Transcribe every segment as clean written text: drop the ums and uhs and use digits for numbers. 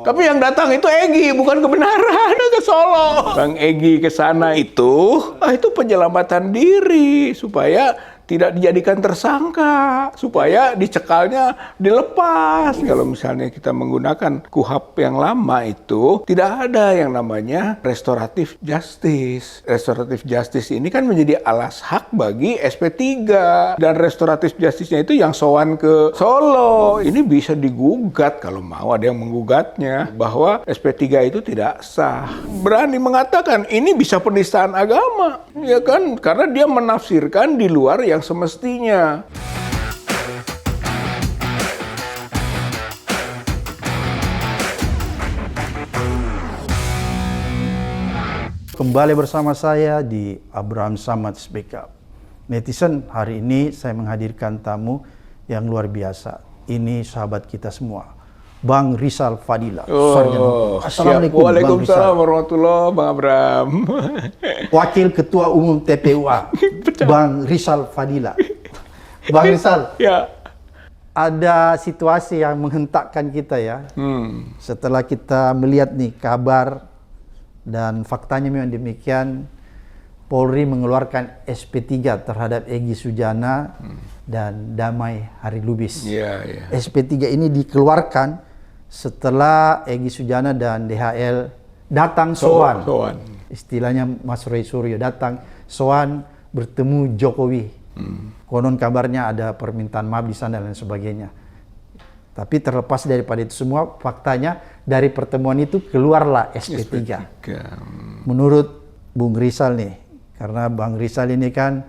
Tapi yang datang itu Egy, bukan kebenaran ke Solo. Bang Egy ke sana itu penyelamatan diri supaya tidak dijadikan tersangka, supaya dicekalnya dilepas. Kalau misalnya kita menggunakan KUHP yang lama itu, tidak ada yang namanya restoratif justice. Restoratif justice ini kan menjadi alas hak bagi SP3. Dan restoratif justice-nya itu yang sowan ke Solo. Ini bisa digugat kalau mau ada yang menggugatnya, bahwa SP3 itu tidak sah. Berani mengatakan ini bisa penistaan agama, ya kan? Karena dia menafsirkan di luar yang semestinya. Kembali bersama saya di Abraham Samad Speak Up. Netizen, hari ini saya menghadirkan tamu yang luar biasa. Ini sahabat kita semua, Bang Rizal Fadila. Assalamualaikum. Waalaikumsalam warahmatullahi, Bang Abraham. Wakil Ketua Umum TPUA, Bang Rizal Fadila. Bang Rizal, Ya. ada situasi yang menghentakkan kita ya. Setelah kita melihat nih kabar dan faktanya memang demikian, Polri mengeluarkan SP3 terhadap Egy Sujana dan Damai Hari Lubis. SP3 ini dikeluarkan setelah Egy Sujana dan DHL datang sowan. Istilahnya Mas Roy Suryo datang sowan bertemu Jokowi. Konon kabarnya ada permintaan maaf di sana dan sebagainya. Tapi terlepas daripada itu semua, faktanya dari pertemuan itu keluarlah SP3. Menurut Bung Rizal nih, karena Bang Rizal ini kan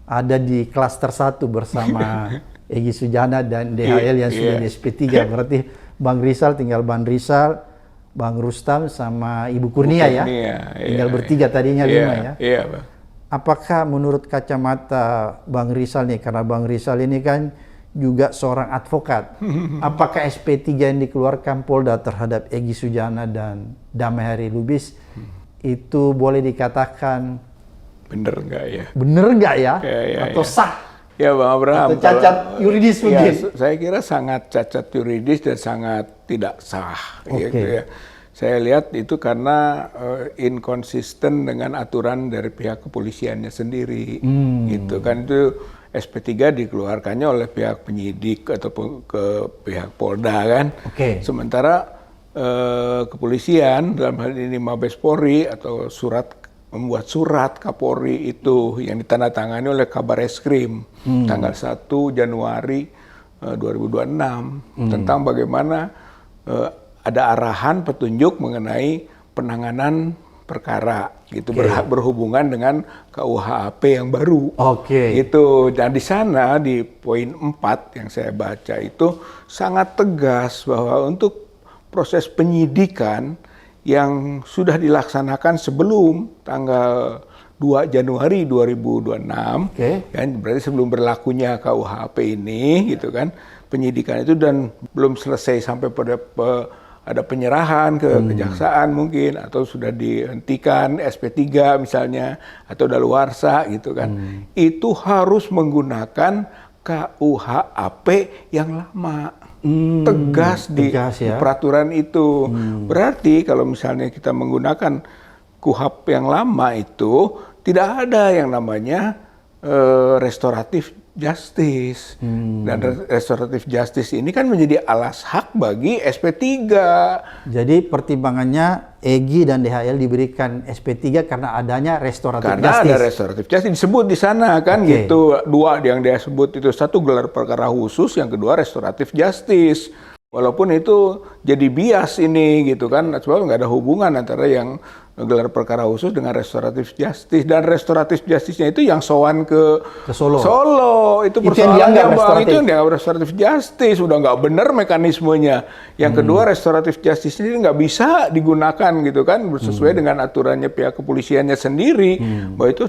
ada di klaster 1 bersama Egy Sujana dan DHL yang sudah di SP3. Berarti Bang Rizal tinggal Bang Rizal, Bang Rustam sama Ibu Kurnia ya. Tinggal bertiga tadinya 5 ya. Iya, Bang. Apakah menurut kacamata Bang Rizal nih, karena Bang Rizal ini kan juga seorang advokat, apakah SP3 yang dikeluarkan Polda terhadap Egy Sujana dan Damai Hari Lubis itu boleh dikatakan bener nggak ya? Bener nggak ya? Atau sah? Ya, Bang Abraham. Atau cacat yuridis mungkin? Saya kira sangat cacat yuridis dan sangat tidak sah. Gitu ya. Saya lihat itu karena inkonsisten dengan aturan dari pihak kepolisiannya sendiri. Gitu kan, itu SP3 dikeluarkannya oleh pihak penyidik ataupun ke pihak Polda kan. Sementara kepolisian dalam hal ini Mabes Polri atau membuat surat Kapolri itu yang ditandatangani oleh Kabareskrim tanggal 1 Januari 2026 tentang bagaimana ada arahan petunjuk mengenai penanganan perkara gitu, berhubungan dengan KUHP yang baru. Gitu. Dan di sana di poin 4 yang saya baca itu sangat tegas bahwa untuk proses penyidikan yang sudah dilaksanakan sebelum tanggal 2 Januari 2026, kan, berarti sebelum berlakunya KUHP ini, gitu kan, penyidikan itu dan belum selesai sampai pada ada penyerahan ke kejaksaan mungkin, atau sudah dihentikan SP3 misalnya, atau daluarsa gitu kan, itu harus menggunakan KUHP yang lama. Tegas di peraturan itu. Berarti kalau misalnya kita menggunakan KUHP yang lama itu, tidak ada yang namanya restoratif justice. Dan restoratif justice ini kan menjadi alas hak bagi SP3. Jadi pertimbangannya Egy dan DHL diberikan SP3 karena adanya restoratif justice. Karena ada restoratif justice disebut di sana kan gitu. Dua yang dia sebut itu, satu gelar perkara khusus, yang kedua restoratif justice. Walaupun itu jadi bias ini gitu kan, sebab nggak ada hubungan antara yang gelar perkara khusus dengan restoratif justice. Dan restoratif justice-nya itu yang sowan ke Solo. Itu persoalannya, Bang. Itu yang dianggap restoratif justice. Udah nggak benar mekanismenya. Yang kedua, restoratif justice ini nggak bisa digunakan gitu kan, sesuai dengan aturannya pihak kepolisiannya sendiri. Bahwa itu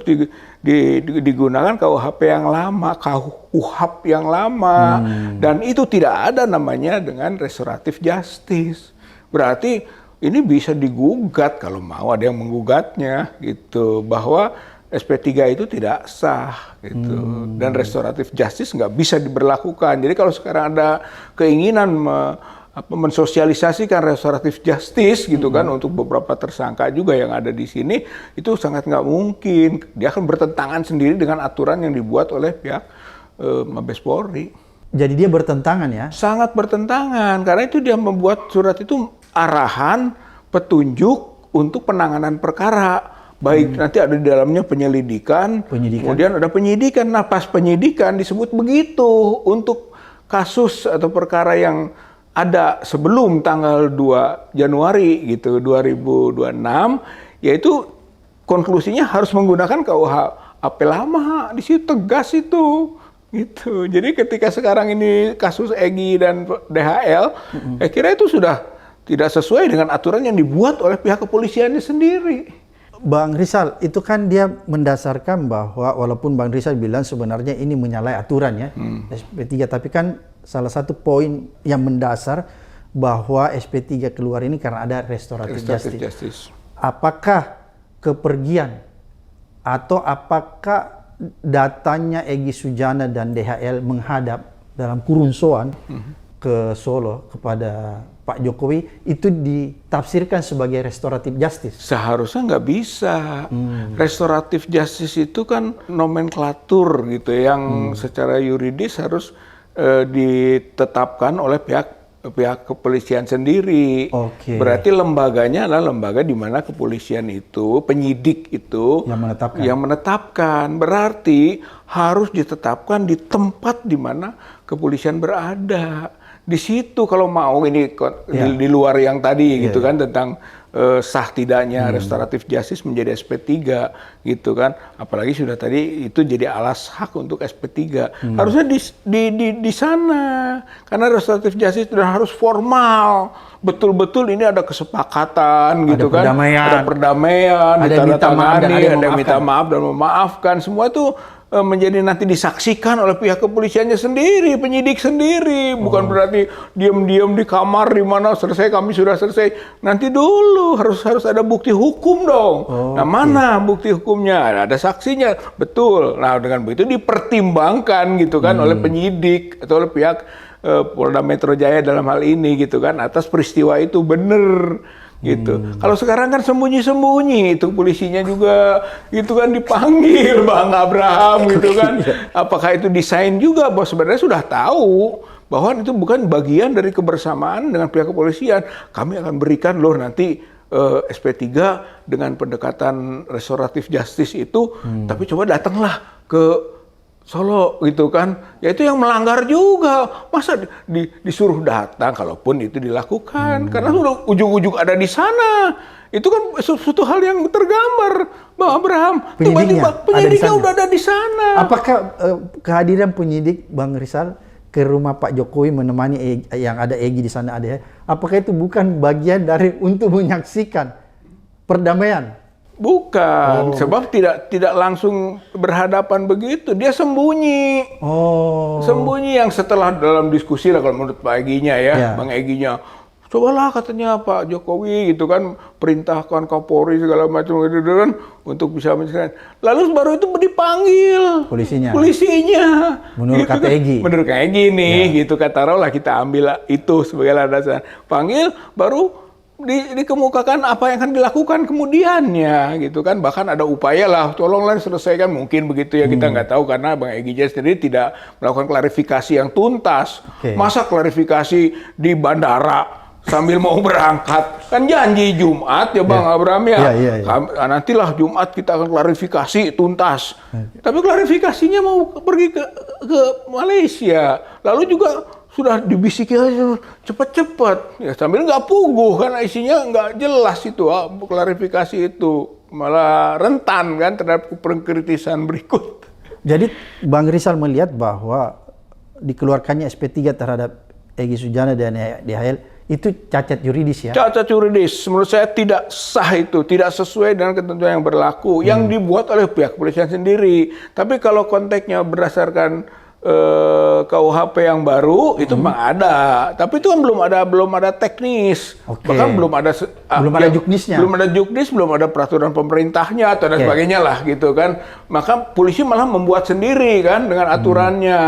digunakan KUHP yang lama, KUHP yang lama. Dan itu tidak ada namanya dengan restoratif justice. Berarti ini bisa digugat kalau mau ada yang menggugatnya gitu, bahwa SP3 itu tidak sah gitu, dan restoratif justice nggak bisa diberlakukan. Jadi kalau sekarang ada keinginan mensosialisasikan restoratif justice gitu kan untuk beberapa tersangka juga yang ada di sini, itu sangat nggak mungkin. Dia akan bertentangan sendiri dengan aturan yang dibuat oleh pihak Mabes Polri. Jadi dia bertentangan ya? Sangat bertentangan, karena itu dia membuat surat itu arahan, petunjuk untuk penanganan perkara. Baik nanti ada di dalamnya penyelidikan, kemudian ada penyidikan. Nah pas penyidikan disebut begitu untuk kasus atau perkara yang ada sebelum tanggal 2 Januari gitu 2026, yaitu konklusinya harus menggunakan KUHP lama. Di situ tegas itu. Gitu. Jadi ketika sekarang ini kasus Egy dan DHL, saya kira itu sudah tidak sesuai dengan aturan yang dibuat oleh pihak kepolisiannya sendiri. Bang Rizal, itu kan dia mendasarkan bahwa walaupun Bang Rizal bilang sebenarnya ini menyalahi aturan ya, SP3, tapi kan salah satu poin yang mendasar bahwa SP3 keluar ini karena ada restoratif justice. Apakah kepergian atau apakah datanya Egy Sujana dan DHL menghadap dalam kurun soan ke Solo kepada Pak Jokowi itu ditafsirkan sebagai restoratif justice? Seharusnya nggak bisa. Restoratif justice itu kan nomenklatur gitu yang secara yuridis harus ditetapkan oleh pihak kepolisian sendiri. Berarti lembaganya adalah lembaga di mana kepolisian itu, penyidik itu yang menetapkan. Berarti harus ditetapkan di tempat di mana kepolisian berada. Di situ kalau mau ini di luar yang tadi gitu kan tentang sah tidaknya restoratif justice menjadi SP3 gitu kan, apalagi sudah tadi itu jadi alas hak untuk SP3. Harusnya di sana, karena restoratif justice sudah harus formal, betul-betul ini ada kesepakatan gitu kan, ada perdamaian, ditandatangani, ada minta maaf dan memaafkan, semua itu menjadi nanti disaksikan oleh pihak kepolisiannya sendiri, penyidik sendiri, bukan berarti diam-diam di kamar di mana selesai kami sudah selesai. Nanti dulu harus ada bukti hukum dong. Nah mana bukti hukumnya? Ada saksinya, betul. Nah dengan begitu dipertimbangkan gitu kan oleh penyidik atau oleh pihak Polda Metro Jaya dalam hal ini gitu kan atas peristiwa itu benar. Gitu. Kalau sekarang kan sembunyi-sembunyi itu polisinya juga gitu kan dipanggil Bang Abraham gitu kan. Apakah itu desain juga bahwa sebenarnya sudah tahu bahwa itu bukan bagian dari kebersamaan dengan pihak kepolisian. Kami akan berikan loh nanti SP3 dengan pendekatan restoratif justice itu, tapi coba datanglah ke Solo gitu kan, ya itu yang melanggar juga. Masa disuruh datang, kalaupun itu dilakukan, karena sudah ujung-ujung ada di sana. Itu kan suatu hal yang tergambar, Bang Abraham. Tiba-tiba penyidiknya udah ada di sana. Apakah kehadiran penyidik Bang Rizal ke rumah Pak Jokowi menemani yang ada Egy di sana ada, apakah itu bukan bagian dari untuk menyaksikan perdamaian? Bukan, sebab tidak langsung berhadapan begitu. Dia sembunyi. Sembunyi yang setelah dalam diskusi lah kalau menurut Pak Egy-nya ya, Bang Egy-nya. Cobalah katanya Pak Jokowi gitu kan, perintahkan Kapolri segala macam gitu kan untuk bisa menyelesaikan. Lalu baru itu dipanggil polisinya. Menurut gitu kata kan. Egy. Menurut kata Egy nih, gitu kan, taruhlah kita ambil itu sebagai landasan. Panggil baru dikemukakan apa yang akan dilakukan kemudiannya gitu kan, bahkan ada upaya lah tolonglah selesaikan, mungkin begitu ya, kita nggak tahu karena Bang Egy sendiri tidak melakukan klarifikasi yang tuntas. Masa klarifikasi di bandara sambil mau berangkat, kan janji Jumat ya Bang Abraham ya, nantilah Jumat kita akan klarifikasi tuntas, tapi klarifikasinya mau pergi ke Malaysia, lalu juga sudah dibisiki aja cepat-cepat ya, sambil nggak puguh kan, isinya nggak jelas itu klarifikasi itu, malah rentan kan terhadap pengkritisan berikut. Jadi Bang Rizal melihat bahwa dikeluarkannya SP3 terhadap Egy Sujana dan DHL itu cacat yuridis ya? Cacat yuridis, menurut saya tidak sah itu, tidak sesuai dengan ketentuan yang berlaku, yang dibuat oleh pihak kepolisian sendiri. Tapi kalau konteksnya berdasarkan KUHP yang baru itu memang ada, tapi itu kan belum ada teknis, bahkan belum ada juknisnya, belum ada peraturan pemerintahnya atau dan sebagainya lah gitu kan. Maka polisi malah membuat sendiri kan dengan aturannya.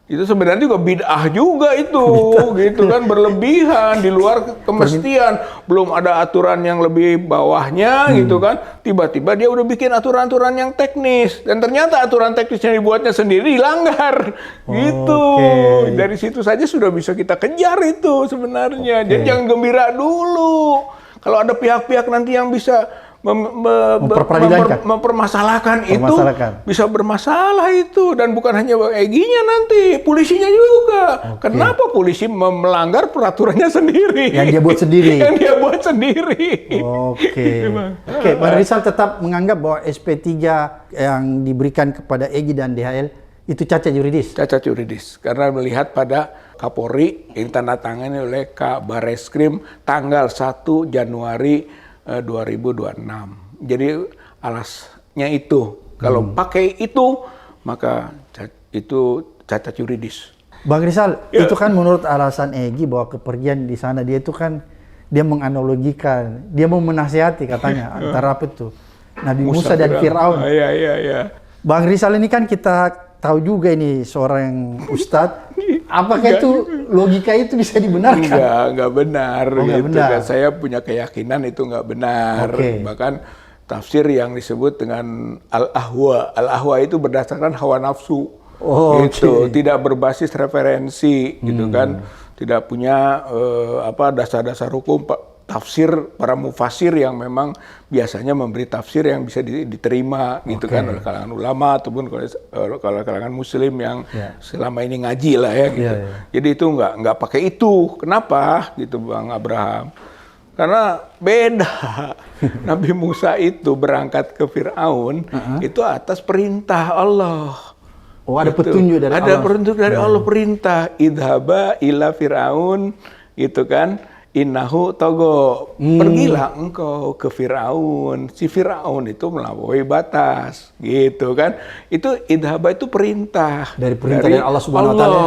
Itu sebenarnya juga bid'ah juga itu, gitu kan, berlebihan di luar kemestian. Belum ada aturan yang lebih bawahnya, gitu kan. Tiba-tiba dia udah bikin aturan-aturan yang teknis, dan ternyata aturan teknis yang dibuatnya sendiri dilanggar, gitu. Dari situ saja sudah bisa kita kejar itu sebenarnya. Jadi jangan gembira dulu. Kalau ada pihak-pihak nanti yang bisa mempermasalahkan itu, bisa bermasalah itu, dan bukan hanya Bang Egy-nya nanti, polisinya juga. Kenapa polisi melanggar peraturannya sendiri? Yang dia buat sendiri. Yang dia buat sendiri. Oke, Bang Rizal tetap menganggap bahwa SP3 yang diberikan kepada Egy dan DHL itu cacat yuridis? Cacat yuridis, karena melihat pada Kapolri yang ditandatangani oleh Kabar Reskrim tanggal 1 Januari 2026. Jadi alasnya itu, kalau pakai itu, maka itu cacat yuridis. Bang Rizal, itu kan menurut alasan Egy bahwa kepergian di sana dia itu kan, dia menganalogikan, dia mau menasihati katanya antara apa itu, Nabi Musa dan Fir'aun. Iya. Bang Rizal ini kan kita tahu juga ini seorang ustadz. Apakah itu logika itu bisa dibenarkan? Enggak benar. Gitu. Benar. Saya punya keyakinan itu enggak benar. Bahkan tafsir yang disebut dengan al-ahwa. Al-ahwa itu berdasarkan hawa nafsu. Gitu. Tidak berbasis referensi, gitu kan. Tidak punya dasar-dasar hukum, tafsir para mufasir yang memang biasanya memberi tafsir yang bisa diterima gitu kan oleh kalangan ulama ataupun kalau kalangan muslim yang selama ini ngaji lah ya gitu. Jadi itu nggak pakai itu. Kenapa gitu Bang Abraham? Karena beda. Nabi Musa itu berangkat ke Firaun itu atas perintah Allah. Oh, ada petunjuk dari Allah. Ada petunjuk dari Allah, perintah idhaba ila Firaun gitu kan. Innahu togo, pergilah engkau ke Firaun. Si Firaun itu melampaui batas, gitu kan? Itu idhaba itu perintah dari Allah Subhanahu Wa Taala.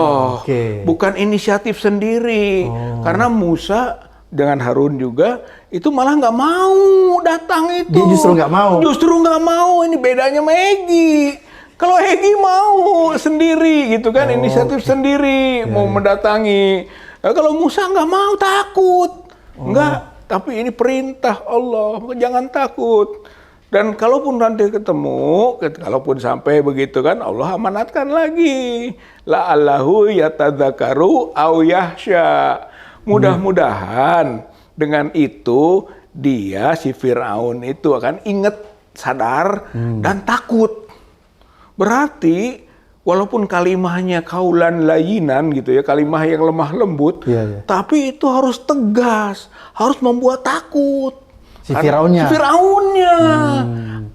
Bukan inisiatif sendiri. Karena Musa dengan Harun juga itu malah nggak mau datang itu. Dia justru nggak mau. Justru nggak mau. Ini bedanya sama Egy. Kalau Egy mau sendiri, gitu kan? Inisiatif sendiri mau mendatangi. Nah, kalau Musa nggak mau, takut. Enggak, tapi ini perintah Allah, jangan takut. Dan kalaupun nanti ketemu, kalaupun sampai begitu kan, Allah amanatkan lagi. La'allahu yatadzakaru aw yahsya. Mudah-mudahan dengan itu dia, si Fir'aun itu akan ingat, sadar, dan takut. Berarti walaupun kalimahnya kaulan layinan gitu ya, kalimah yang lemah lembut, tapi itu harus tegas, harus membuat takut. Si Firaunnya.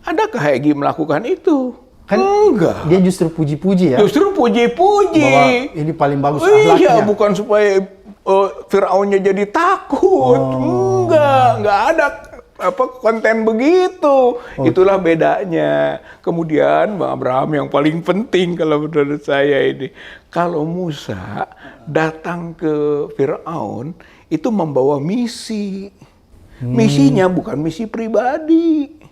Adakah Egy melakukan itu? Kan enggak. Dia justru puji-puji ya. Justru puji-puji. Bahwa ini paling bagus akhlaknya. Iya, bukan supaya Firaunnya jadi takut. Enggak ada konten begitu. Itulah bedanya. Kemudian Bang Abraham yang paling penting kalau menurut saya ini, kalau Musa datang ke Firaun itu membawa misi. Misinya bukan misi pribadi.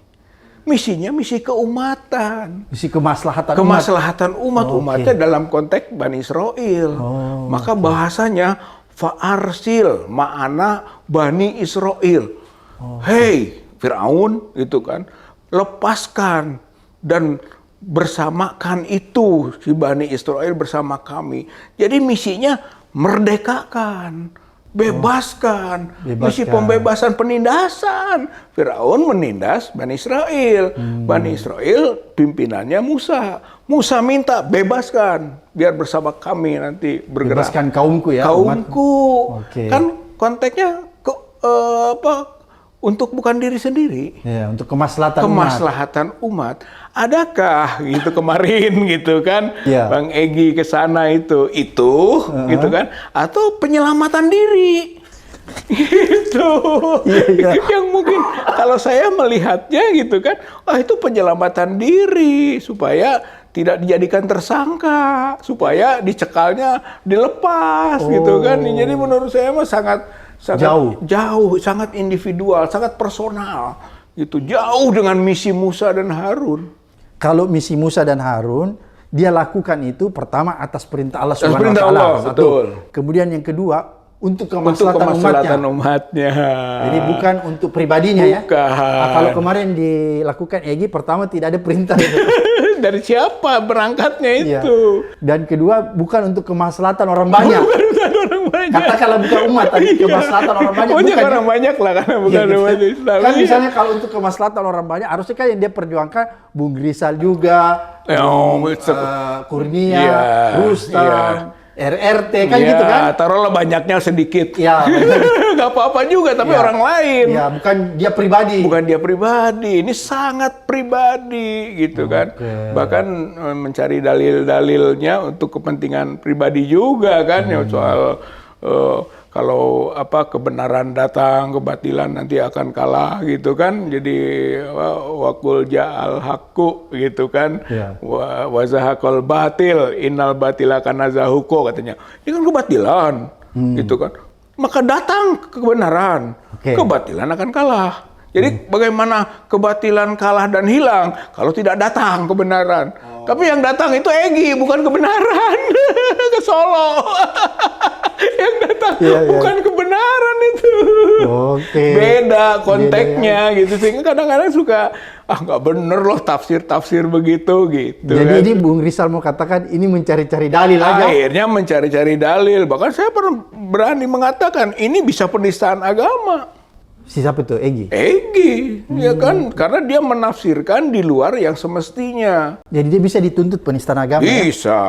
Misinya misi keumatan. Misi kemaslahatan umat. Umatnya dalam konteks Bani Israel. Maka bahasanya fa'arsil ma'ana Bani Israel. Hei Firaun, itu kan, lepaskan dan bersamakan itu si Bani Israel bersama kami. Jadi misinya merdekakan, bebaskan. Misi pembebasan, penindasan. Firaun menindas Bani Israel. Bani Israel pimpinannya Musa. Musa minta bebaskan biar bersama kami nanti bergerak. Bebaskan kaumku ya. Kaumku. Kan konteksnya untuk bukan diri sendiri. Ya, untuk kemaslahatan umat. Adakah gitu kemarin gitu kan, Bang Egy ke sana itu gitu kan, atau penyelamatan diri? Gitu. Yang mungkin kalau saya melihatnya gitu kan, itu penyelamatan diri supaya tidak dijadikan tersangka, supaya dicekalnya dilepas gitu kan. Jadi menurut saya mah sangat jauh, sangat individual, sangat personal, gitu. Jauh dengan misi Musa dan Harun. Kalau misi Musa dan Harun dia lakukan itu pertama atas perintah Allah Atas Subhanahu wa perintah taala. Allah, Satu. betul. Kemudian yang kedua untuk Untuk kemaslahatan kemaslahatan umatnya. umatnya. Jadi bukan untuk pribadinya ya. Bukan. Nah, kalau kemarin dilakukan Egy pertama tidak ada perintah itu. Dari siapa berangkatnya Iya. itu? Dan kedua bukan untuk kemaslahatan orang banyak. Bukan orang banyak. Katakanlah bukan umat, tapi kemaslahatan orang banyak. Banyak bukan, orang banyak lah karena bukan Iya, gitu. umat Islam. Kan misalnya kalau untuk kemaslahatan orang banyak, harusnya kan yang dia perjuangkan Bung Rizal juga, Kurnia, Iya, Rustam, RRT kan Iya, gitu kan? taruhlah banyaknya sedikit. Ya, Nggak apa-apa juga, tapi Iya. orang lain. ya bukan dia pribadi. Bukan dia pribadi, ini sangat pribadi gitu kan. Bahkan mencari dalil-dalilnya untuk kepentingan pribadi juga kan, ya soal kalau kebenaran datang, kebatilan nanti akan kalah gitu kan. Jadi wakul ja'al haqqu gitu kan. Iya. Wa zahaqal batil, innal batila kana zahuqo katanya. Ini kan kebatilan gitu kan. Maka datang kebenaran, Oke. kebatilan akan kalah. Jadi bagaimana kebatilan kalah dan hilang kalau tidak datang kebenaran? Tapi yang datang itu Egy, bukan kebenaran. Ke Solo. Yang datang Iya, iya. bukan kebenaran itu. Oke. Beda konteksnya gitu. Sehingga kadang-kadang suka, nggak bener loh tafsir-tafsir begitu gitu. Jadi kan. ini Bung Rizal mau katakan ini mencari-cari dalil aja. Akhirnya mencari-cari dalil. Bahkan saya pernah berani mengatakan ini bisa penistaan agama. Si siapa itu? Egy. Egy, ya kan? Karena dia menafsirkan di luar yang semestinya. Jadi dia bisa dituntut penistaan agama. Ya? Bisa,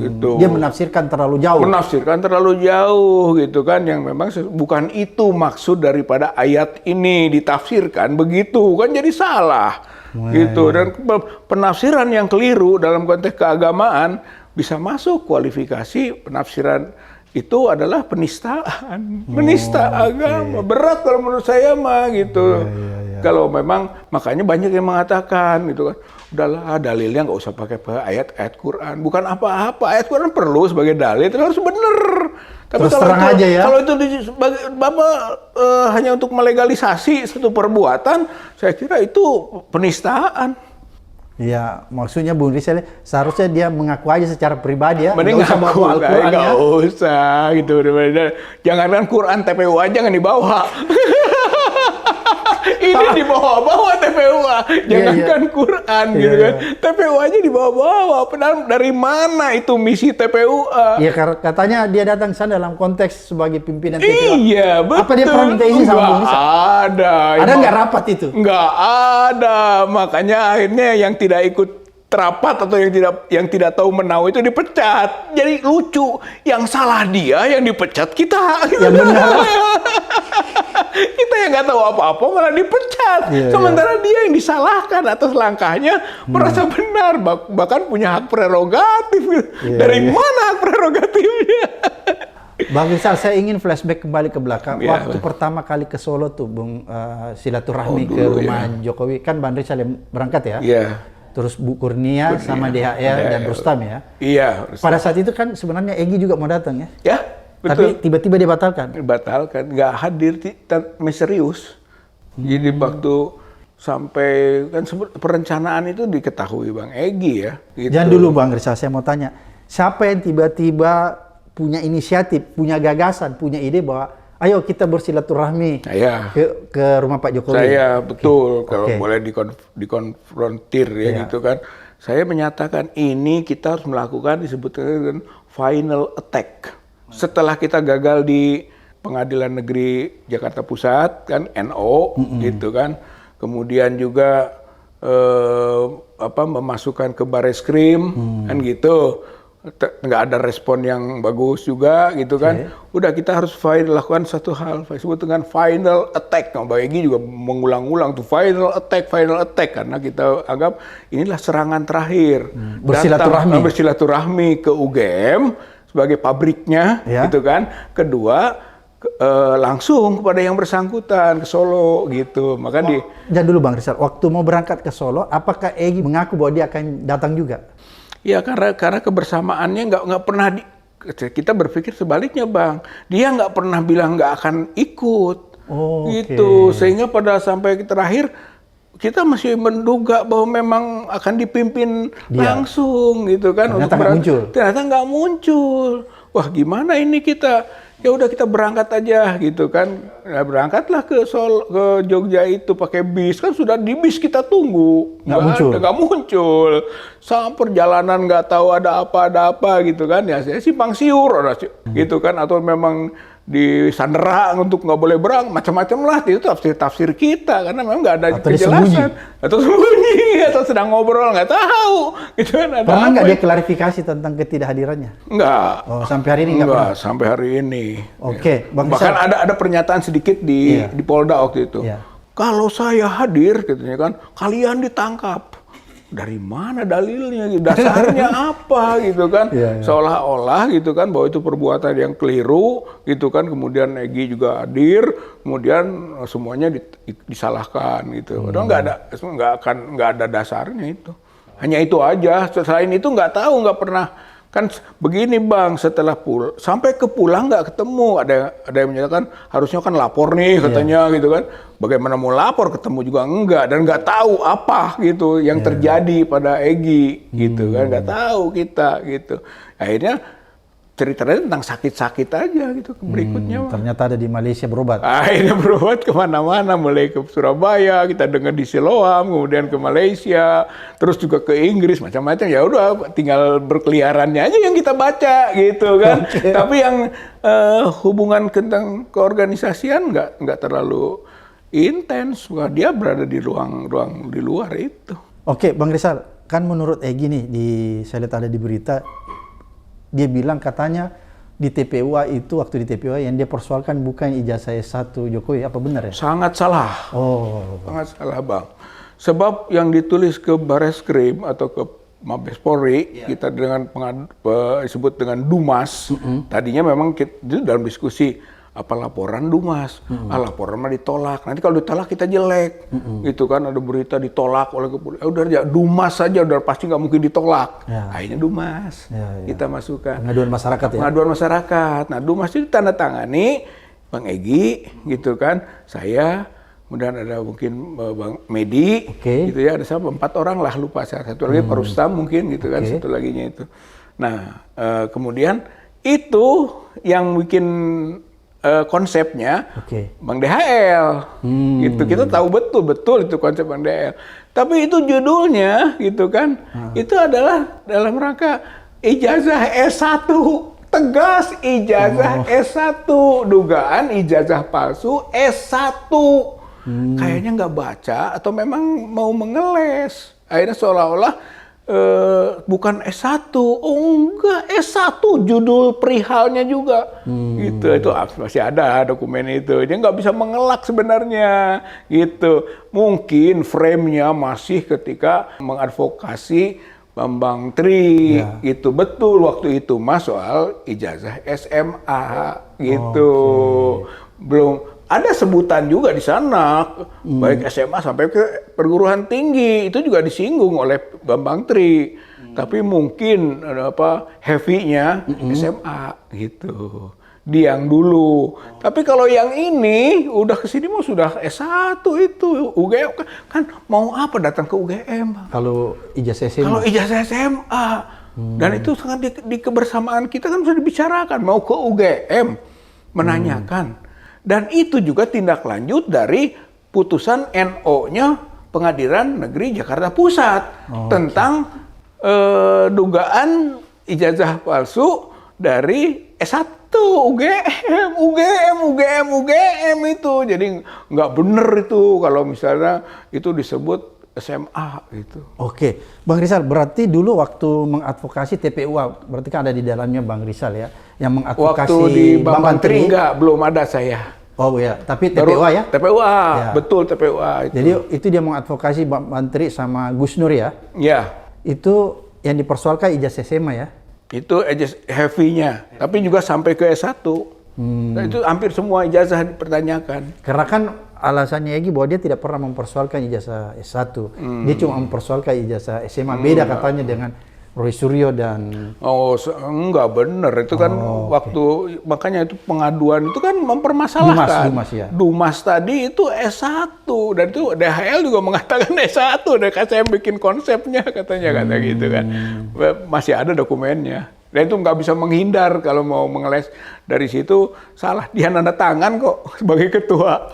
gitu. Dia menafsirkan terlalu jauh. Menafsirkan terlalu jauh, gitu kan? Yang memang bukan itu maksud daripada ayat ini ditafsirkan begitu, kan jadi salah, gitu. Dan penafsiran yang keliru dalam konteks keagamaan bisa masuk kualifikasi penafsiran itu adalah penistaan, menista agama. Berat kalau menurut saya mah gitu. Kalau memang makanya banyak yang mengatakan gitu kan, udahlah dalilnya nggak usah pakai ayat-ayat Quran. Bukan apa-apa, ayat Quran perlu sebagai dalil, tapi harus benar. Tapi Terus terang itu, aja ya. Kalau itu hanya untuk melegalisasi satu perbuatan, saya kira itu penistaan. Ya, maksudnya Bung Rizal seharusnya dia mengaku aja secara pribadi ya. Mending Nggak usah ngaku, bawa Al-Quran ya. nggak usah gitu. Jangankan Quran, TPU aja nggak dibawa. Ini dibawa-bawa TPU, jangankan Quran gitu kan. TPU aja dibawa-bawa. Padahal dari mana itu misi TPU? Iya, katanya dia datang ke sana dalam konteks sebagai pimpinan TPU. Iya, betul. Apa dia pernah minta izin sama Bung Rizal? Ada. Ada nggak rapat itu? Nggak ada. Makanya akhirnya yang tidak ikut rapat atau yang tidak tahu menau itu dipecat. Jadi lucu. Yang salah dia, yang dipecat kita. Yang benar. Kita yang nggak tahu apa-apa malah dipecat. Iya, Sementara dia yang disalahkan atas langkahnya merasa benar, bahkan punya hak prerogatif. Dari mana hak prerogatifnya? Bang Rizal, saya ingin flashback kembali ke belakang. Ya, Waktu pertama kali ke Solo tuh, Bung, silaturahmi ke rumah Jokowi. Kan Bang Rizal yang berangkat ya? Iya. Terus Bu Kurnia sama DHR dan Rustam ya? Iya. Pada saat itu kan sebenarnya Egy juga mau datang ya? Ya, Tapi betul. tiba-tiba dia batalkan. Batalkan, nggak hadir, misterius. Jadi waktu sampai kan perencanaan itu diketahui Bang Egy ya. Gitu. Jangan dulu Bang Rizal, saya mau tanya. Siapa yang tiba-tiba punya inisiatif, punya gagasan, punya ide bahwa ayo kita bersilaturahmi Saya. ke rumah Pak Jokowi? Saya betul, kalau Oke. boleh dikonfrontir ya gitu kan. Saya menyatakan ini kita harus melakukan disebutkan dengan final attack. Setelah kita gagal di Pengadilan Negeri Jakarta Pusat kan NO gitu kan. Kemudian juga memasukkan ke Bareskrim kan gitu. Nggak ada respon yang bagus juga gitu kan. Udah kita harus lakukan satu hal disebut dengan final attack. Nah, Bang Egy juga mengulang-ulang tuh final attack karena kita anggap inilah serangan terakhir. Bersilaturahmi ke UGM sebagai pabriknya gitu kan. Kedua langsung kepada yang bersangkutan ke Solo gitu. Maka Jangan dulu Bang Rizal, waktu mau berangkat ke Solo, apakah Egy mengaku bahwa dia akan datang juga? ya karena kebersamaannya nggak pernah kita berpikir sebaliknya Bang. Dia nggak pernah bilang nggak akan ikut. Gitu. Sehingga pada sampai terakhir kita masih menduga bahwa memang akan dipimpin langsung gitu kan. Ternyata nggak muncul. Ternyata nggak muncul. Wah, gimana ini kita? Ya udah kita berangkat aja gitu kan. Nah, berangkatlah ke Jogja itu pakai bis, kan sudah di bis kita tunggu. Nggak muncul. Sama perjalanan nggak tahu ada apa gitu kan. Ya saya simpang siur gitu kan, atau memang di sandera untuk nggak boleh berang, macam-macam lah, itu tafsir kita karena memang nggak ada kejelasan, atau sembunyi, atau sedang ngobrol nggak tahu, gitu kan. Pernah nggak dia klarifikasi tentang ketidakhadirannya? Nggak. Oh, sampai hari ini nggak pernah. Sampai hari ini. Oke, Bang bahkan ada pernyataan sedikit di Polda waktu itu. Kalau saya hadir, katanya kan, kalian ditangkap. Dari mana dalilnya, dasarnya apa gitu kan, seolah-olah gitu kan bahwa itu perbuatan yang keliru gitu kan, kemudian Egy juga hadir, kemudian semuanya disalahkan gitu. Padahal nggak ada dasarnya itu, hanya itu aja. Selain itu nggak tahu, nggak pernah. Kan begini Bang, setelah sampai ke pulang nggak ketemu, ada yang menyatakan harusnya kan lapor nih katanya gitu kan. Bagaimana mau lapor, ketemu juga enggak, dan nggak tahu apa gitu yang terjadi pada Egy gitu kan, nggak tahu kita gitu. Akhirnya ceritanya tentang sakit-sakit aja gitu berikutnya. Ternyata ada di Malaysia berobat. Akhirnya berobat kemana-mana, mulai ke Surabaya, kita dengar di Siloam, kemudian ke Malaysia, terus juga ke Inggris, macam-macam. Ya udah, tinggal berkeliarannya aja yang kita baca gitu kan. Tapi yang hubungan tentang keorganisasian nggak terlalu intens. Wah, dia berada di ruang di luar itu. Oke, Bang Rizal, kan menurut Egy nih, saya lihat ada di berita, dia bilang katanya di TPUA itu, waktu di TPUA yang dia persoalkan bukan ijazah S1 Jokowi, apa benar ya? Sangat salah. Oh. Sangat salah Bang. Sebab yang ditulis ke Bareskrim atau ke Mabes Polri, kita dengan disebut dengan Dumas, tadinya memang itu dalam diskusi, apa laporan Dumas, laporan mah ditolak, nanti kalau ditolak kita jelek, gitu kan, ada berita ditolak oleh kepolisian, udah Dumas saja udah pasti nggak mungkin ditolak, akhirnya Dumas, kita masukkan. Pengaduan masyarakat ya? Pengaduan masyarakat, nah Dumas itu tanda tangani Bang Egy, gitu kan, saya, kemudian ada mungkin Bang Medi, gitu ya, ada sama 4 orang lah, lupa saya, satu lagi Pak Rustam mungkin, gitu kan, satu laginya itu. Nah, kemudian itu yang bikin konsepnya Bang DHL, gitu, kita tahu betul itu konsep Bang DHL. Tapi itu judulnya, gitu kan, itu adalah dalam rangka ijazah S1, tegas ijazah S1, dugaan ijazah palsu S1. Kayaknya nggak baca atau memang mau mengeles. Akhirnya seolah-olah bukan S1, enggak, S1 judul perihalnya juga, gitu. Itu masih ada dokumen itu. Dia nggak bisa mengelak sebenarnya, gitu. Mungkin frame-nya masih ketika mengadvokasi Bambang Tri, gitu. Betul waktu itu Mas soal ijazah SMA, gitu. Belum. Ada sebutan juga di sana, baik SMA sampai ke perguruan tinggi, itu juga disinggung oleh Bambang Tri. Tapi mungkin heavy-nya SMA gitu. Di yang dulu. Tapi kalau yang ini udah kesini mau sudah S1 itu, UGM kan mau apa datang ke UGM? Kalau ijazah SMA. Kalau ijazah SMA. Dan itu sangat di kebersamaan kita kan sudah dibicarakan mau ke UGM menanyakan. Dan itu juga tindak lanjut dari putusan NO-nya Pengadilan Negeri Jakarta Pusat tentang dugaan ijazah palsu dari S1 UGM itu. Jadi nggak bener itu kalau misalnya itu disebut SMA gitu. Oke, Bang Rizal, berarti dulu waktu mengadvokasi TPUA, berarti kan ada di dalamnya Bang Rizal ya, yang mengadvokasi. Waktu di Bambang Tri enggak, belum ada saya. Oh ya, tapi TPUA ya? TPUA, ya. Betul TPUA itu. Jadi itu dia mengadvokasi Bambang Tri sama Gus Nur ya? Iya. Itu yang dipersoalkan ijazah SMA ya? Itu heavy-nya, tapi juga sampai ke S1. Nah, itu hampir semua ijazah dipertanyakan. Karena kan alasannya Egy bahwa dia tidak pernah mempersoalkan ijazah S1. Dia cuma mempersoalkan ijazah SMA. Beda katanya dengan Roy Suryo dan Enggak benar itu kan waktu makanya itu pengaduan itu kan mempermasalahkan. Dumas ya. Dumas tadi itu S1 dan itu DHL juga mengatakan S1 dan saya bikin konsepnya katanya kata gitu kan. Masih ada dokumennya. Dan itu nggak bisa menghindar kalau mau mengeles dari situ salah dia nanda tangan kok sebagai ketua.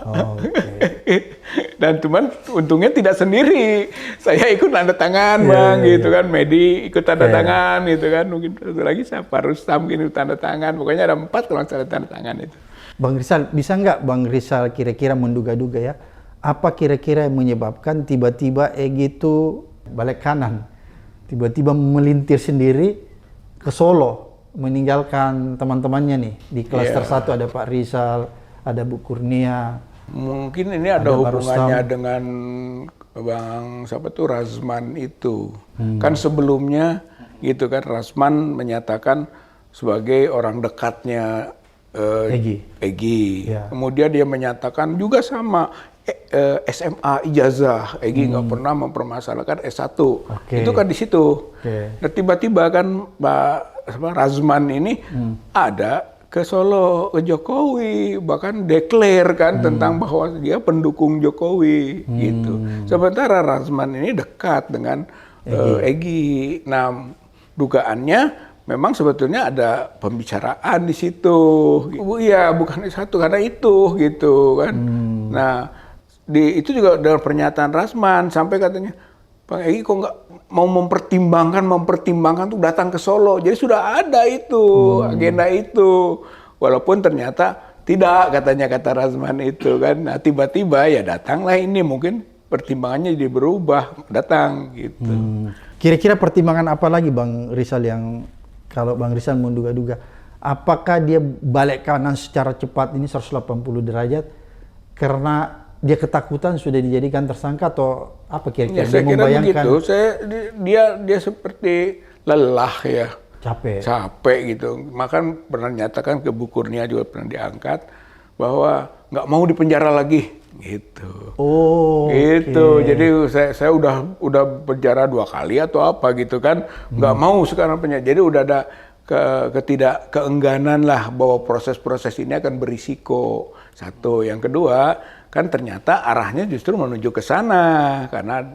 Dan cuman untungnya tidak sendiri. Saya ikut tanda tangan bang gitu kan. Medi ikut tanda tangan gitu kan. Mungkin satu lagi siapa Rustam gini tanda tangan. Pokoknya ada 4 kalau saya tanda tangan itu. Bang Rizal, bisa nggak Bang Rizal kira-kira menduga-duga ya? Apa kira-kira yang menyebabkan tiba-tiba Egy itu balik kanan? Tiba-tiba melintir sendiri ke Solo, meninggalkan teman-temannya nih. Di klaster 1 ada Pak Rizal, ada Bu Kurnia. Mungkin ini ada hubungannya dengan Bang siapa tuh Razman itu. Kan sebelumnya gitu kan Razman menyatakan sebagai orang dekatnya Egy. Ya. Kemudian dia menyatakan juga sama SMA ijazah. Egy nggak pernah mempermasalahkan S1. Itu kan di situ. Nah, tiba-tiba kan Pak Razman ini ada ke Solo ke Jokowi, bahkan declare kan tentang bahwa dia pendukung Jokowi gitu. Sementara Razman ini dekat dengan Egy. Nah, dugaannya memang sebetulnya ada pembicaraan di situ. Iya, bukan satu karena itu gitu kan. Nah, itu juga dengan pernyataan Razman sampai katanya Bang Egy kok nggak mau mempertimbangkan tuh datang ke Solo. Jadi sudah ada itu agenda itu. Walaupun ternyata tidak katanya kata Razman itu kan. Nah, tiba-tiba ya datanglah ini mungkin pertimbangannya jadi berubah datang gitu. Kira-kira pertimbangan apa lagi Bang Rizal yang kalau Bang Rizal menduga-duga, apakah dia balik kanan secara cepat ini 180 derajat karena dia ketakutan sudah dijadikan tersangka atau apa kira-kira? Ya, saya kira begitu. Dia seperti lelah ya. Capek gitu. Maka pernah nyatakan ke Bu Kurnia juga pernah diangkat bahwa nggak mau dipenjara lagi gitu. Gitu. Jadi saya udah penjara 2 kali atau apa gitu kan. Nggak mau sekarang penjara. Jadi udah ada keengganan lah bahwa proses-proses ini akan berisiko. Satu. Yang kedua, kan ternyata arahnya justru menuju ke sana karena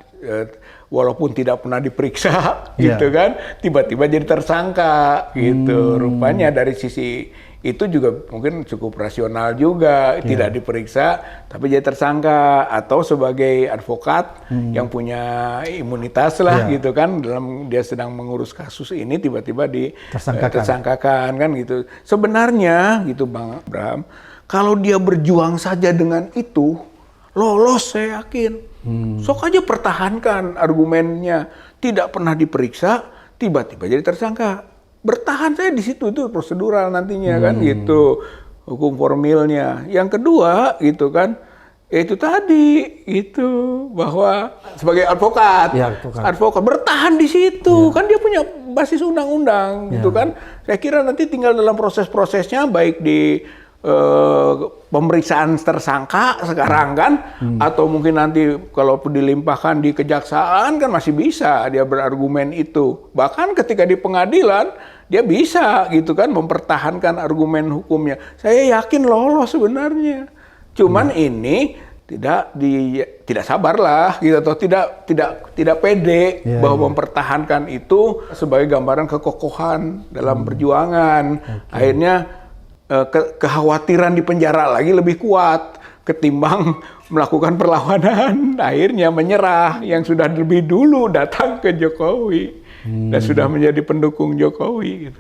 walaupun tidak pernah diperiksa gitu kan, tiba-tiba jadi tersangka gitu. Rupanya dari sisi itu juga mungkin cukup rasional juga, tidak diperiksa tapi jadi tersangka atau sebagai advokat yang punya imunitas lah gitu kan, dalam dia sedang mengurus kasus ini tiba-tiba tersangkakan kan gitu. Sebenarnya gitu Bang Abraham, kalau dia berjuang saja dengan itu, lolos saya yakin. Sok aja pertahankan argumennya. Tidak pernah diperiksa, tiba-tiba jadi tersangka. Bertahan saya di situ, itu prosedural nantinya kan gitu. Hukum formilnya. Yang kedua gitu kan, itu tadi itu bahwa sebagai advokat, advokat bertahan di situ. Kan dia punya basis undang-undang gitu kan. Saya kira nanti tinggal dalam proses-prosesnya baik di pemeriksaan tersangka sekarang kan, atau mungkin nanti kalau dilimpahkan di kejaksaan kan masih bisa dia berargumen itu. Bahkan ketika di pengadilan dia bisa gitu kan mempertahankan argumen hukumnya. Saya yakin lolos sebenarnya. Cuman ini tidak sabarlah gitu, atau tidak pede bahwa mempertahankan itu sebagai gambaran kekokohan dalam perjuangan. Akhirnya kekhawatiran di penjara lagi lebih kuat ketimbang melakukan perlawanan. Akhirnya menyerah yang sudah lebih dulu datang ke Jokowi dan sudah menjadi pendukung Jokowi gitu.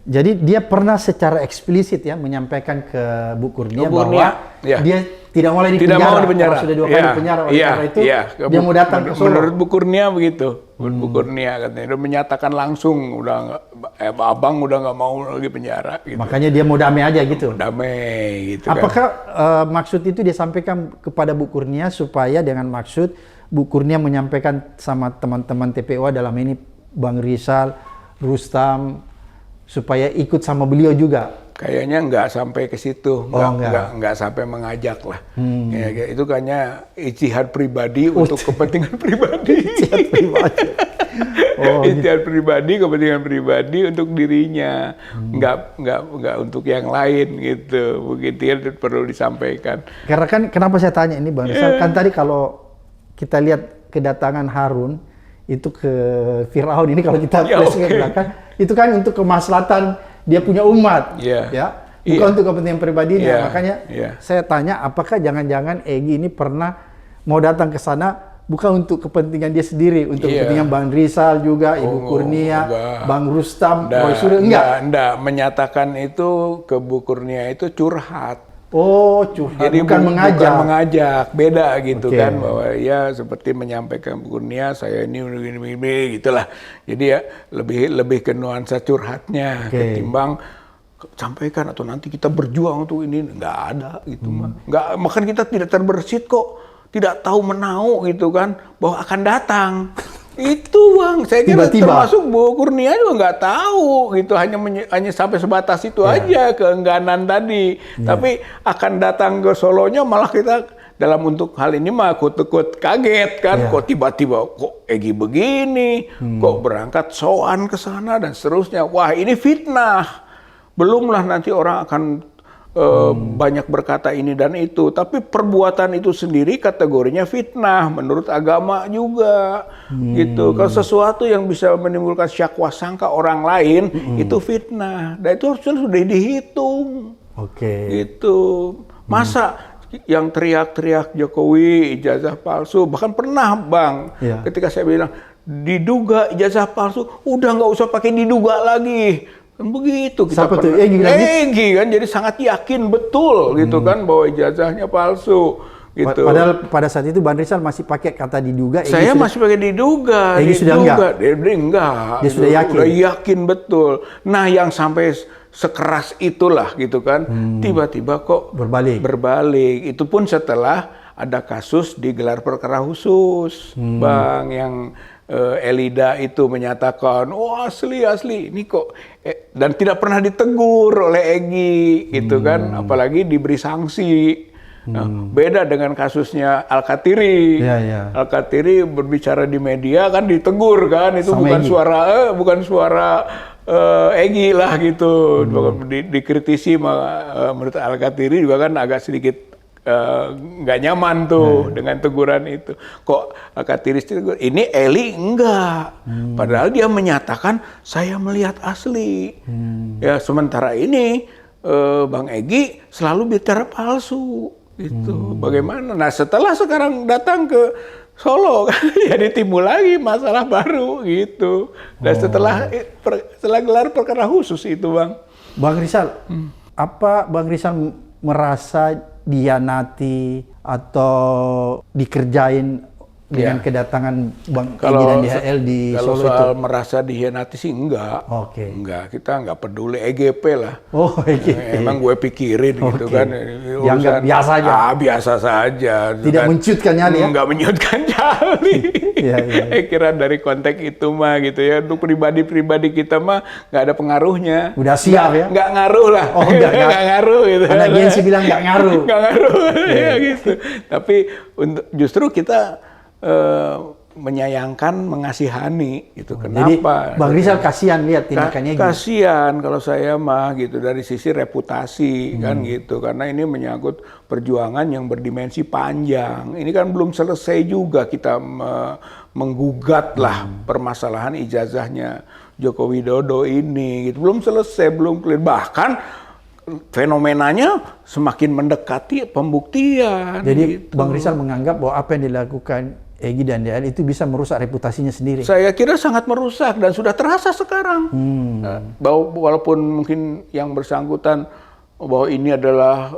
Jadi dia pernah secara eksplisit ya menyampaikan ke Bu Kurnia bahwa dia tidak mau di penjara. Sudah 2 kali di penjara oleh karena itu dia mau datang ke Solo. Menurut Bu Kurnia begitu. Bu Kurnia katanya dia menyatakan langsung udah abang udah nggak mau lagi penjara gitu. Makanya dia mau damai aja gitu. Damai gitu. Apakah maksud itu dia sampaikan kepada Bu Kurnia supaya dengan maksud Bu Kurnia menyampaikan sama teman-teman TPO dalam ini Bang Rizal, Rustam supaya ikut sama beliau juga? Kayaknya nggak sampai ke situ, nggak sampai mengajak lah. Ya, itu kayaknya ijtihad pribadi untuk kepentingan pribadi. Ijtihad pribadi. Oh, Ijtihad pribadi, kepentingan pribadi untuk dirinya, nggak untuk yang lain gitu. Begitu ya perlu disampaikan. Karena kan kenapa saya tanya ini Bang Rizal, kan tadi kalau kita lihat kedatangan Harun itu ke Firaun ini, kalau kita flashback ke belakang, itu kan untuk kemaslahatan dia punya umat, ya, bukan untuk kepentingan pribadinya. Makanya saya tanya, apakah jangan-jangan Egy ini pernah mau datang ke sana bukan untuk kepentingan dia sendiri, untuk kepentingan Bang Rizal juga, Ibu Kurnia, Bang Rustam, Roy Suryo, enggak, menyatakan itu ke Bu Kurnia itu curhat. Oh, curhat. Jadi bukan mengajak, beda gitu kan, bahwa ya seperti menyampaikan Bu Kurnia, saya ini gitulah. Jadi ya lebih ke nuansa curhatnya ketimbang sampaikan atau nanti kita berjuang untuk ini, nggak ada gitu mah. Nggak, bahkan kita tidak terbersit kok, tidak tahu menau gitu kan, bahwa akan datang. Itu Bang, saya kira termasuk Bu Kurnia juga nggak tahu gitu, hanya sampai sebatas itu aja keengganan tadi. Tapi akan datang ke Solonya malah kita dalam untuk hal ini mah takut kaget kan, kok tiba-tiba kok Egy begini, kok berangkat soan ke sana dan seterusnya. Wah, ini fitnah. Belumlah nanti orang akan banyak berkata ini dan itu, tapi perbuatan itu sendiri kategorinya fitnah menurut agama juga gitu. Kalau sesuatu yang bisa menimbulkan syakwa sangka orang lain itu fitnah, dan itu harusnya sudah dihitung. Gitu. Masa yang teriak-teriak Jokowi ijazah palsu, bahkan pernah Bang ketika saya bilang diduga ijazah palsu, udah nggak usah pakai diduga lagi. Begitu kita Egy kan jadi sangat yakin betul gitu kan bahwa ijazahnya palsu gitu. Padahal pada saat itu Bang Rizal masih pakai kata diduga. Saya masih pakai diduga. Egy sudah enggak. Dia sudah yakin. Sudah yakin betul. Nah, yang sampai sekeras itulah gitu kan, tiba-tiba kok berbalik. Itu pun setelah ada kasus digelar perkara khusus, Bang, yang Elida itu menyatakan, oh asli, ini kok, dan tidak pernah ditegur oleh Egy, gitu kan, apalagi diberi sanksi. Nah, beda dengan kasusnya Al-Katiri. Al-Katiri berbicara di media kan ditegur kan, itu bukan suara Egy lah gitu. Dikritisi menurut Al-Katiri juga kan agak sedikit nggak nyaman tuh dengan teguran itu. Kok Al-Katiri tegur, ini Eli enggak. Padahal dia menyatakan saya melihat asli. Ya, sementara ini Bang Egy selalu bicara palsu. Gitu. Bagaimana? Nah, setelah sekarang datang ke Solo kan jadi timbul lagi masalah baru gitu. Dan setelah gelar perkara khusus itu, Bang Rizal, apa Bang Rizal merasa dihianati atau dikerjain dengan kedatangan Bang Egy dan DHL di Solo itu? Kalau soal merasa dihianati sih enggak. Enggak, kita enggak peduli, EGP lah. Emang gue pikirin gitu kan. Yang biasa aja. Biasa saja. Tidak menciutkan nyali ya? Enggak menciutkan nyali. Kira dari konteks itu mah gitu ya. Untuk pribadi kita mah enggak ada pengaruhnya. Udah siap ya? Enggak ngaruh lah. Enggak ngaruh gitu. Anak Gensi bilang enggak ngaruh. Enggak ngaruh. Ya gitu. Tapi justru kita menyayangkan, mengasihani gitu. Kenapa? Jadi Bang Rizal kasihan lihat tindakannya. Kasihan kalau saya mah gitu dari sisi reputasi kan gitu, karena ini menyangkut perjuangan yang berdimensi panjang. Ini kan belum selesai juga kita menggugat lah permasalahan ijazahnya Joko Widodo ini gitu. Belum selesai, belum clear. Bahkan fenomenanya semakin mendekati pembuktian. Jadi gitu. Bang Rizal menganggap bahwa apa yang dilakukan Egy dan DHL itu bisa merusak reputasinya sendiri. Saya kira sangat merusak dan sudah terasa sekarang. Bahwa walaupun mungkin yang bersangkutan bahwa ini adalah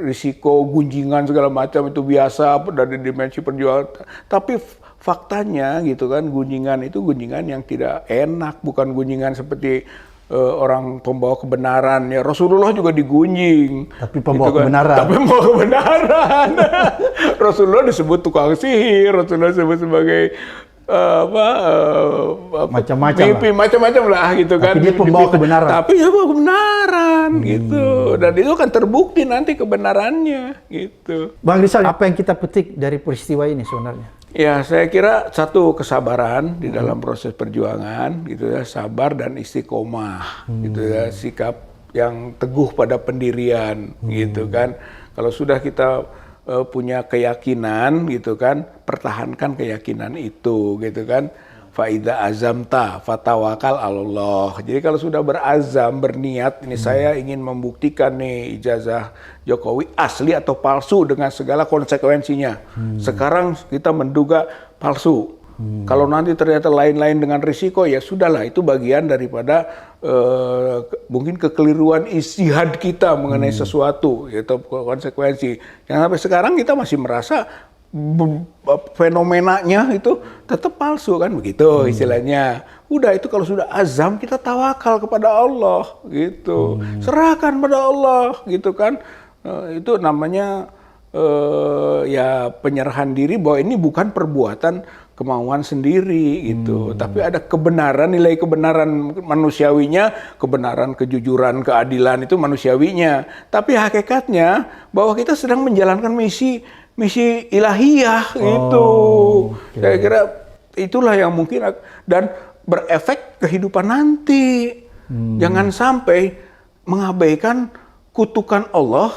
risiko gunjingan segala macam itu biasa dari dimensi perjuangan, tapi faktanya gitu kan, gunjingan itu gunjingan yang tidak enak, bukan gunjingan seperti orang pembawa kebenaran. Ya Rasulullah juga digunjing. Tapi pembawa kebenaran. Tapi pembawa kebenaran. Rasulullah disebut tukang sihir, Rasulullah disebut sebagai macam-macam lah gitu kan. Tapi dia pembawa kebenaran. Tapi dia pembawa kebenaran gitu. Dan itu akan terbukti nanti kebenarannya gitu. Bang Rizal, apa yang kita petik dari peristiwa ini sebenarnya? Ya, saya kira satu kesabaran di dalam proses perjuangan, gitu ya, sabar dan istiqomah, gitu ya, sikap yang teguh pada pendirian, gitu kan. Kalau sudah kita punya keyakinan, gitu kan, pertahankan keyakinan itu, gitu kan. Faida azamta fatawakal Allah. Jadi kalau sudah berazam, berniat, ini saya ingin membuktikan nih ijazah Jokowi asli atau palsu dengan segala konsekuensinya. Sekarang kita menduga palsu. Kalau nanti ternyata lain-lain dengan risiko, ya sudahlah, itu bagian daripada mungkin kekeliruan ijtihad kita mengenai sesuatu, yaitu konsekuensi. Yang sampai sekarang kita masih merasa fenomenanya itu tetap palsu kan, begitu istilahnya. Udah, itu kalau sudah azam, kita tawakal kepada Allah gitu, serahkan pada Allah gitu kan. Itu namanya ya penyerahan diri, bahwa ini bukan perbuatan kemauan sendiri gitu, tapi ada kebenaran, nilai kebenaran manusiawinya, kebenaran, kejujuran, keadilan itu manusiawinya. Tapi hakikatnya bahwa kita sedang menjalankan misi ilahiyah gitu. Saya kira itulah yang mungkin dan berefek kehidupan nanti. Jangan sampai mengabaikan kutukan Allah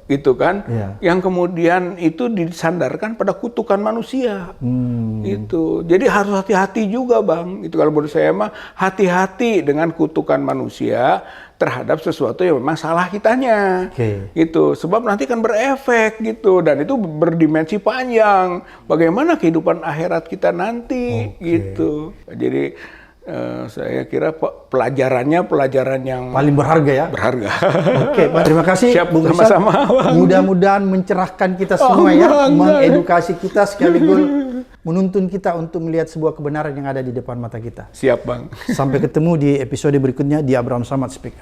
gitu kan, yang kemudian itu disandarkan pada kutukan manusia. Gitu. Jadi harus hati-hati juga, Bang. Itu kalau menurut saya mah, hati-hati dengan kutukan manusia terhadap sesuatu yang memang salah kitanya. Gitu. Sebab nanti kan berefek gitu, dan itu berdimensi panjang. Bagaimana kehidupan akhirat kita nanti gitu. Jadi saya kira pelajaran yang paling berharga ya. Berharga. Oke, Pak, terima kasih. Siap, Bung sama-sama. Mudah-mudahan mencerahkan kita semua ya, mengedukasi kita sekaligus menuntun kita untuk melihat sebuah kebenaran yang ada di depan mata kita. Siap, Bang. Sampai ketemu di episode berikutnya di Abraham Samad Speak.